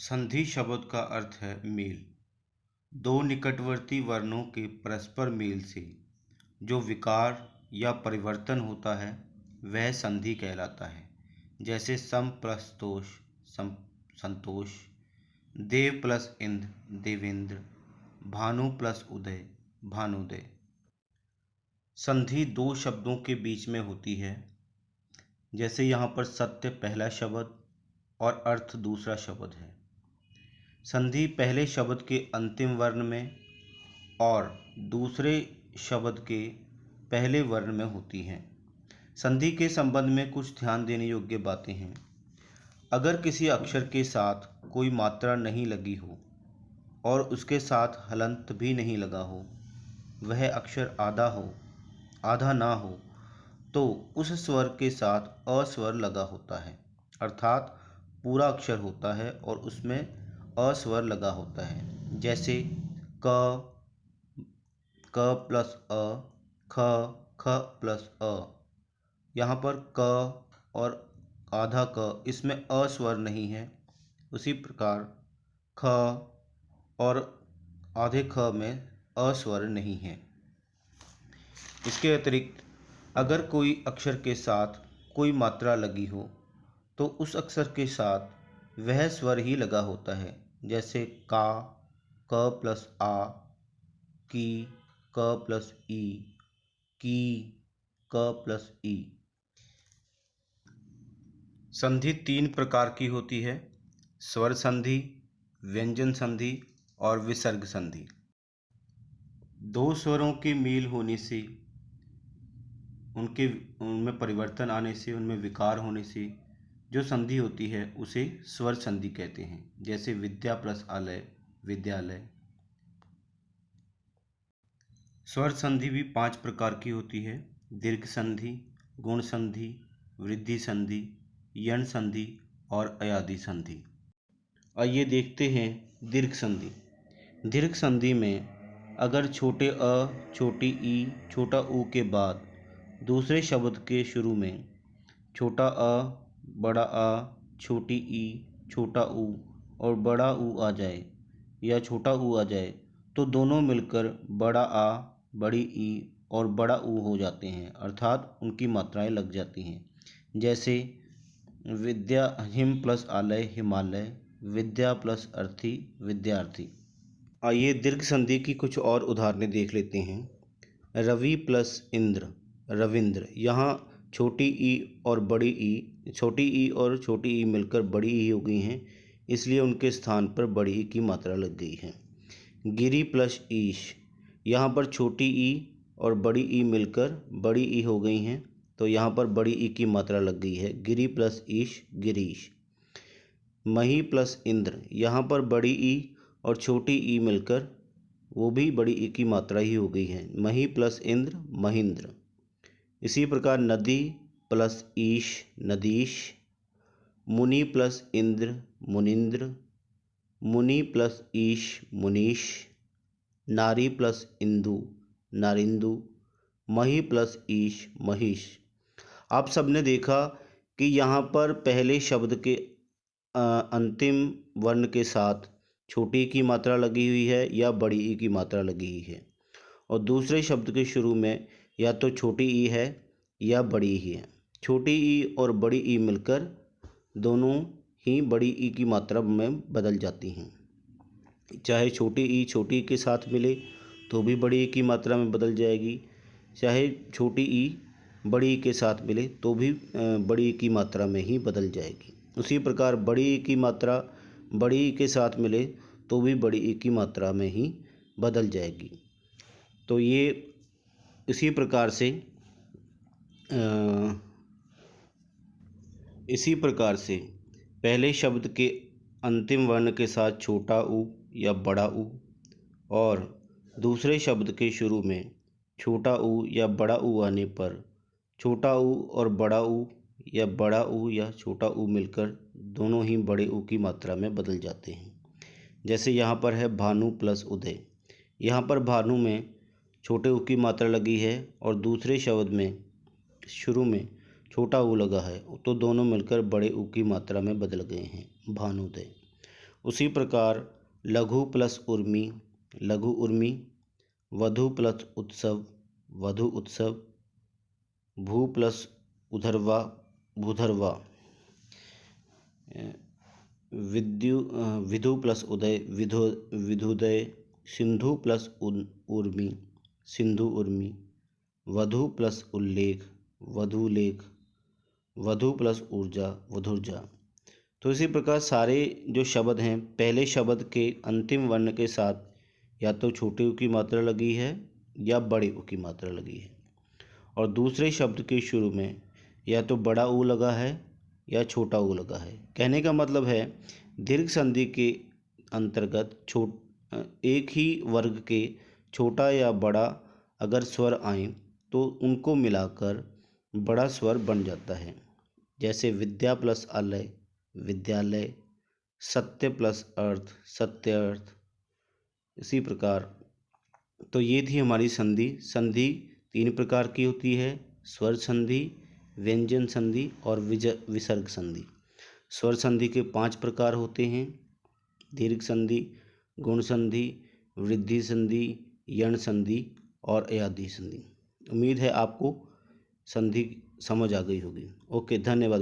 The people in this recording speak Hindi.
संधि शब्द का अर्थ है मेल। दो निकटवर्ती वर्णों के परस्पर मेल से जो विकार या परिवर्तन होता है वह संधि कहलाता है। जैसे सम प्लस तोष संतोष, देव प्लस इंद्र देवेंद्र, भानु प्लस उदय भानुदय। संधि दो शब्दों के बीच में होती है। जैसे यहाँ पर सत्य पहला शब्द और अर्थ दूसरा शब्द है। संधि पहले शब्द के अंतिम वर्ण में और दूसरे शब्द के पहले वर्ण में होती है। संधि के संबंध में कुछ ध्यान देने योग्य बातें हैं। अगर किसी अक्षर के साथ कोई मात्रा नहीं लगी हो और उसके साथ हलंत भी नहीं लगा हो, वह अक्षर आधा हो आधा ना हो, तो उस स्वर के साथ अस्वर लगा होता है, अर्थात पूरा अक्षर होता है और उसमें अस्वर लगा होता है। जैसे क प्लस अ, ख प्लस अ। यहाँ पर क और आधा क, इसमें अस्वर नहीं है। उसी प्रकार ख और आधे ख में अस्वर नहीं है। इसके अतिरिक्त अगर कोई अक्षर के साथ कोई मात्रा लगी हो तो उस अक्षर के साथ वह स्वर ही लगा होता है। जैसे का, क प्लस आ, की, क प्लस ई, की, क प्लस ई। संधि तीन प्रकार की होती है: स्वर संधि, व्यंजन संधि और विसर्ग संधि। दो स्वरों के मेल होने से, उनमें परिवर्तन आने से, उनमें विकार होने से जो संधि होती है उसे स्वर संधि कहते हैं। जैसे विद्या प्लस आलय विद्यालय। स्वर संधि भी पांच प्रकार की होती है: दीर्घ संधि, गुण संधि, वृद्धि संधि, यण संधि और अयादि संधि। आइए देखते हैं दीर्घ संधि। दीर्घ संधि में अगर छोटे अ, छोटी ई, छोटा ऊ के बाद दूसरे शब्द के शुरू में छोटा अ, बड़ा आ, छोटी ई, छोटा ऊ और बड़ा ऊ आ जाए या छोटा ऊ आ जाए तो दोनों मिलकर बड़ा आ, बड़ी ई और बड़ा ऊ हो जाते हैं, अर्थात उनकी मात्राएं लग जाती हैं। जैसे विद्या हिम प्लस आलय हिमालय, विद्या प्लस अर्थी विद्यार्थी। आइए दीर्घ संधि की कुछ और उदाहरणें देख लेते हैं। रवि प्लस इंद्र रविंद्र। यहाँ छोटी ई और बड़ी ई, छोटी ई और छोटी ई मिलकर बड़ी ई हो गई हैं, इसलिए उनके स्थान पर बड़ी ई की मात्रा लग गई है। गिरी प्लस ईश। यहाँ पर छोटी ई और बड़ी ई मिलकर बड़ी ई हो गई हैं, तो यहाँ पर बड़ी ई की मात्रा लग गई है। गिरी प्लस ईश गिरीश। मही प्लस इंद्र। यहाँ पर बड़ी ई और छोटी ई मिलकर वो भी बड़ी ई की मात्रा ही हो गई है। मही प्लस इंद्र महेंद्र। इसी प्रकार नदी प्लस ईश नदीश। मुनि प्लस इंद्र मुनिंद्र। मुनि प्लस ईश मुनीश। नारी प्लस इंदु नारिंदु। मही प्लस ईश महिष। आप सबने देखा कि यहाँ पर पहले शब्द के अंतिम वर्ण के साथ छोटी ई की मात्रा लगी हुई है या बड़ी ई की मात्रा लगी हुई है, और दूसरे शब्द के शुरू में या तो छोटी ई है या बड़ी ई है। छोटी ई और बड़ी ई मिलकर दोनों ही बड़ी ई की मात्रा में बदल जाती हैं। चाहे छोटी ई छोटी ई के साथ मिले तो भी बड़ी ई की मात्रा में बदल जाएगी, चाहे छोटी ई बड़ी ई के साथ मिले तो भी बड़ी ई की मात्रा में ही बदल जाएगी। उसी प्रकार बड़ी ई की मात्रा बड़ी ई के साथ मिले तो भी बड़ी ई की मात्रा में ही बदल जाएगी। तो ये इसी प्रकार से पहले शब्द के अंतिम वर्ण के साथ छोटा ऊ या बड़ा ऊ और दूसरे शब्द के शुरू में छोटा ऊ या बड़ा ऊ आने पर छोटा ऊ और बड़ा ऊ या बड़ा ऊ या छोटा ऊ मिलकर दोनों ही बड़े ऊ की मात्रा में बदल जाते हैं। जैसे यहाँ पर है भानु प्लस उदय। यहाँ पर भानु में छोटे ऊ की मात्रा लगी है और दूसरे शब्द में शुरू में छोटा ऊ लगा है, तो दोनों मिलकर बड़े ऊ की मात्रा में बदल गए हैं, भानुदय। उसी प्रकार लघु प्लस उर्मी, लघु उर्मी, वधु प्लस उत्सव, वधु उत्सव, भू प्लस उधरवा, भूधरवा, विधु प्लस उदय, विधुदय, सिंधु प्लस उर्मी, सिंधु उर्मी, वधु प्लस उल्लेख, वधुलेख, वधु प्लस ऊर्जा, वधुर्जा। तो इसी प्रकार सारे जो शब्द हैं पहले शब्द के अंतिम वर्ण के साथ या तो छोटे ऊ की मात्रा लगी है या बड़े ऊ की मात्रा लगी है, और दूसरे शब्द के शुरू में या तो बड़ा ऊ लगा है या छोटा ऊ लगा है। कहने का मतलब है दीर्घ संधि के अंतर्गत एक ही वर्ग के छोटा या बड़ा अगर स्वर आए तो उनको मिलाकर बड़ा स्वर बन जाता है। जैसे विद्या प्लस आलय, विद्यालय, सत्य प्लस अर्थ, सत्य अर्थ। इसी प्रकार तो ये थी हमारी संधि। संधि 3 प्रकार की होती है, स्वर संधि, व्यंजन संधि और विसर्ग संधि। स्वर संधि के 5 प्रकार होते हैं, दीर्घ संधि, गुण संधि, वृद्धि संधि, यण संधि और अयादी संधि। उम्मीद है आपको संधि समझ आ गई होगी। ओके, धन्यवाद।